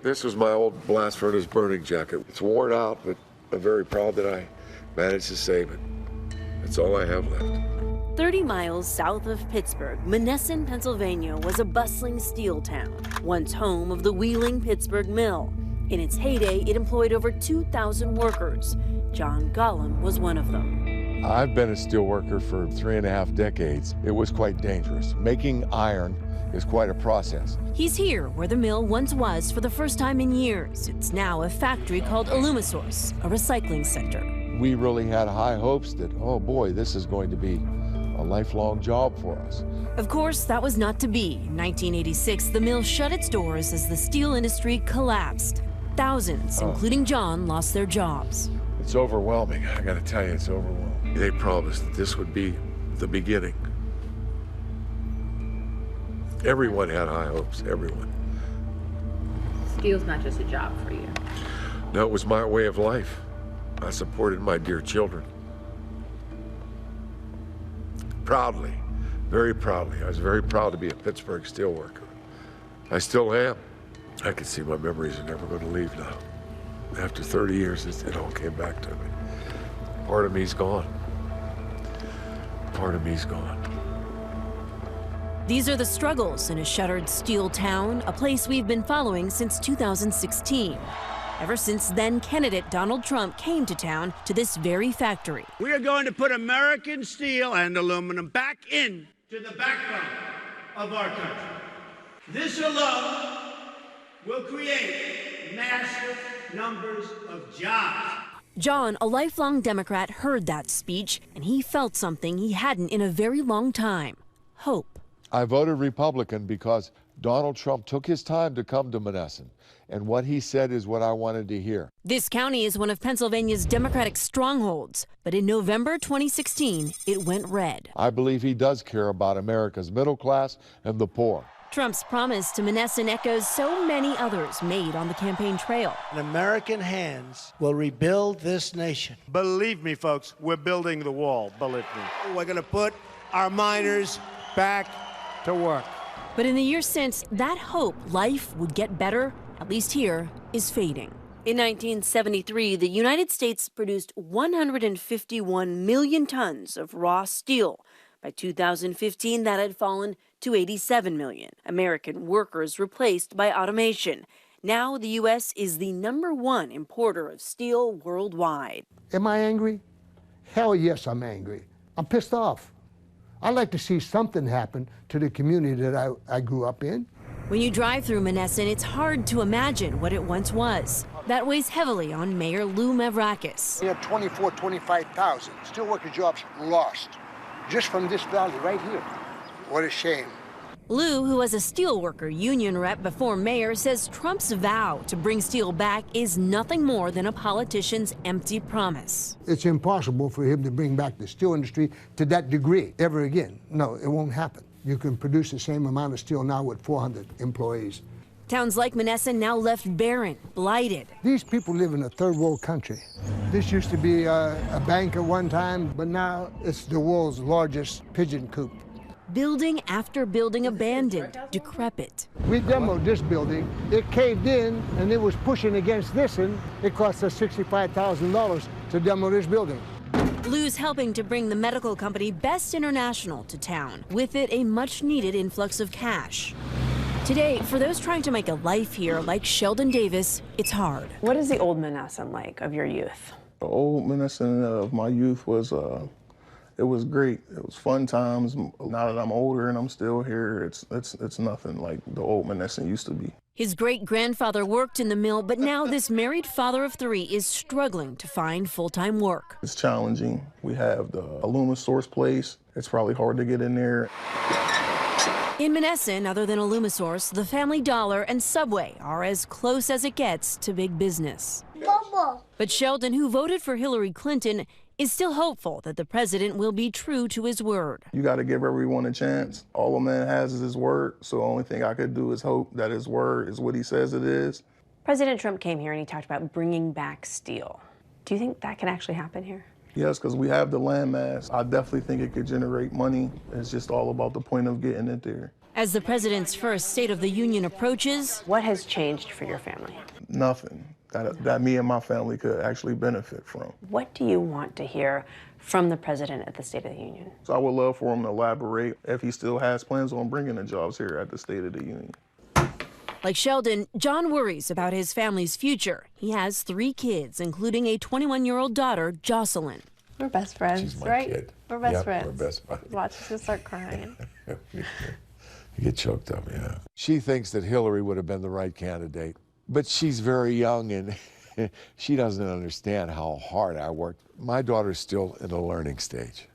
This was my old blast furnace burning jacket. It's worn out, but I'm very proud that I managed to save it. That's all I have left. 30 miles south of Pittsburgh, Monessen, Pennsylvania was a bustling steel town, once home of the Wheeling Pittsburgh Mill. In its heyday, it employed over 2,000 workers. John Gollum was one of them. I've been a steel worker for 3.5 decades. It was quite dangerous. Making iron is quite a process. He's here where the mill once was for the first time in years. It's now a factory called Alumisource, a recycling center. We really had high hopes that, oh boy, this is going to be a lifelong job for us. Of course, that was not to be. In 1986, the mill shut its doors as the steel industry collapsed. Thousands, including John, lost their jobs. It's overwhelming. I gotta tell you, it's overwhelming. They promised that this would be the beginning. Everyone had high hopes, everyone. Steel's not just a job for you. No, it was my way of life. I supported my dear children. Proudly, very proudly. I was very proud to be a Pittsburgh steelworker. I still am. I can see my memories are never going to leave now. After 30 years, it all came back to me. Part of me's gone. Part of me's gone. These are the struggles in a shuttered steel town, a place we've been following since 2016. Ever since then candidate Donald Trump came to town to this very factory. We are going to put American steel and aluminum back into the backbone of our country. This alone will create massive numbers of jobs. John, a lifelong Democrat, heard that speech, and he felt something he hadn't in a very long time: hope. I voted Republican because Donald Trump took his time to come to Monessen, and what he said is what I wanted to hear. This county is one of Pennsylvania's Democratic strongholds, but in November 2016, it went red. I believe he does care about America's middle class and the poor. Trump's promise to Monessen echoes so many others made on the campaign trail. American hands will rebuild this nation. Believe me, folks, we're building the wall, believe me. We're going to put our miners back to work. But in the years since, that hope life would get better, at least here, is fading. In 1973, the United States produced 151 million tons of raw steel. By 2015, that had fallen to 87 million. American workers replaced by automation. Now the U.S. is the #1 importer of steel worldwide. Am I angry? Hell yes, I'm angry. I'm pissed off. I'd like to see something happen to the community that I grew up in. When you drive through Monessen, it's hard to imagine what it once was. That weighs heavily on Mayor Lou Mavrakis. We have 25,000 steelworker jobs lost just from this valley right here. What a shame. Lou, who was a steelworker union rep before mayor, says Trump's vow to bring steel back is nothing more than a politician's empty promise. It's impossible for him to bring back the steel industry to that degree ever again. No, it won't happen. You can produce the same amount of steel now with 400 employees. Towns like Monessen now left barren, blighted. These people live in a third world country. This used to be a bank at one time, but now it's the world's largest pigeon coop. Building after building abandoned, decrepit. We demoed this building. It caved in, and it was pushing against this, and it cost us $65,000 to demo this building. Lou's helping to bring the medical company Best International to town. With it, a much-needed influx of cash. Today, for those trying to make a life here, like Sheldon Davis, it's hard. What is the old Monessen like of your youth? The old Monessen of my youth was, it was great. It was fun times. Now that I'm older and I'm still here, it's nothing like the old Monessen used to be. His great-grandfather worked in the mill, but now this married father of 3 is struggling to find full-time work. It's challenging. We have the Alumisource place. It's probably hard to get in there. In Monessen, other than Alumisource, the Family Dollar and Subway are as close as it gets to big business. But Sheldon, who voted for Hillary Clinton, is still hopeful that the president will be true to his word. You got to give everyone a chance. All a man has is his word, so the only thing I could do is hope that his word is what he says it is. President Trump came here and he talked about bringing back steel. Do you think that can actually happen here? Yes, because we have the landmass. I definitely think it could generate money. It's just all about the point of getting it there. As the president's first State of the Union approaches, What has changed for your family? Nothing that me and my family could actually benefit from. What do you want to hear from the president at the State of the Union? So I would love for him to elaborate if he still has plans on bringing the jobs here at the State of the Union. like Sheldon, John worries about his family's future. He has 3 kids, including a 21-year-old daughter, Jocelyn. We're best friends, She's my right? kid. We're best Yep, friends. we're best friends. Watch us just start crying. You get choked up, yeah. She thinks that Hillary would have been the right candidate, but she's very young and she doesn't understand how hard I worked. My daughter's still in a learning stage.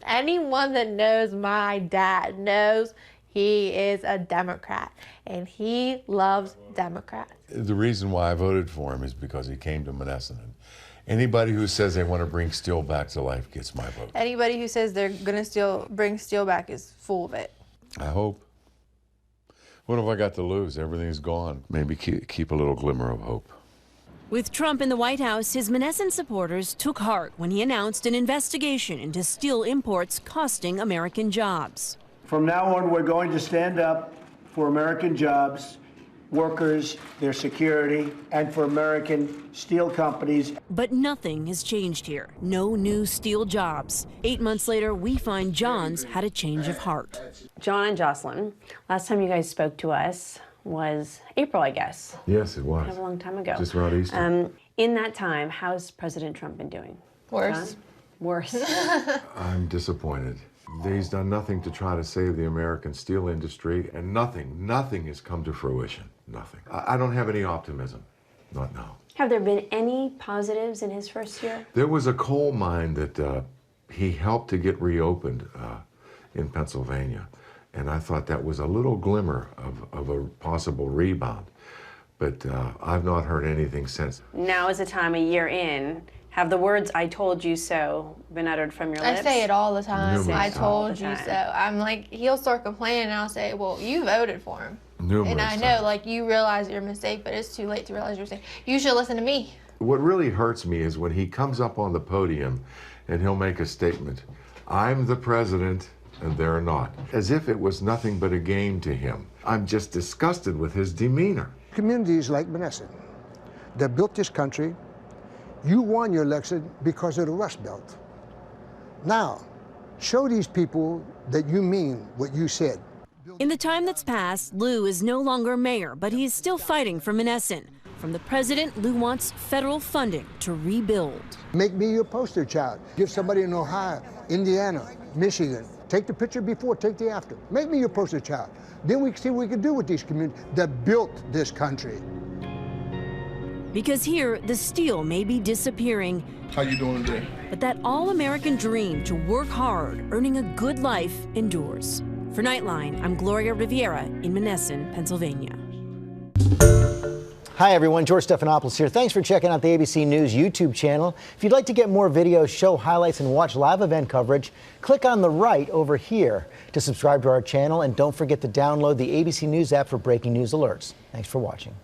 Anyone that knows my dad knows he is a Democrat, and he loves Democrats. The reason why I voted for him is because he came to Monessen. Anybody who says they want to bring steel back to life gets my vote. Anybody who says they're gonna bring steel back is full of it. I hope. What have I got to lose? Everything's gone. Maybe keep a little glimmer of hope. With Trump in the White House, his Monessen supporters took heart when he announced an investigation into steel imports costing American jobs. From now on, we're going to stand up for American jobs, workers, their security, and for American steel companies. But nothing has changed here. No new steel jobs. 8 months later, we find John's had a change of heart. John and Jocelyn, last time you guys spoke to us was April, I guess. Yes, it was. Kind of a long time ago. Just around Easter. In that time, how's President Trump been doing? Worse. John? Worse. I'm disappointed. He's done nothing to try to save the American steel industry, and nothing has come to fruition. Nothing. I don't have any optimism. Not now. Have there been any positives in his first year? There was a coal mine that he helped to get reopened in Pennsylvania, and I thought that was a little glimmer of a possible rebound. But I've not heard anything since. Now is the time, a year in. Have the words "I told you so" been uttered from your lips? I say it all the time. Numerous I times. told you All the time. so. I'm like, he'll start complaining, and I'll say, well, you voted for him. Numerous And I know, times. like, you realize your mistake, but it's too late to realize your mistake. You should listen to me. What really hurts me is when he comes up on the podium and he'll make a statement, "I'm the president and they're not," as if it was nothing but a game to him. I'm just disgusted with his demeanor. Communities like Monessen that built this country, you won your election because of the Rust Belt. Now, show these people that you mean what you said. In the time that's passed, Lou is no longer mayor, but he's still fighting for Monessen. From the president, Lou wants federal funding to rebuild. Make me your poster child. Give somebody in Ohio, Indiana, Michigan. Take the picture before, take the after. Make me your poster child. Then we can see what we can do with these communities that built this country. Because here, the steel may be disappearing, How you doing today? but that all-American dream to work hard, earning a good life, endures. For Nightline, I'm Gloria Riviera in Monessen, Pennsylvania. Hi everyone, George Stephanopoulos here. Thanks for checking out the ABC News YouTube channel. If you'd like to get more videos, show highlights, and watch live event coverage, click on the right over here to subscribe to our channel, and don't forget to download the ABC News app for breaking news alerts. Thanks for watching.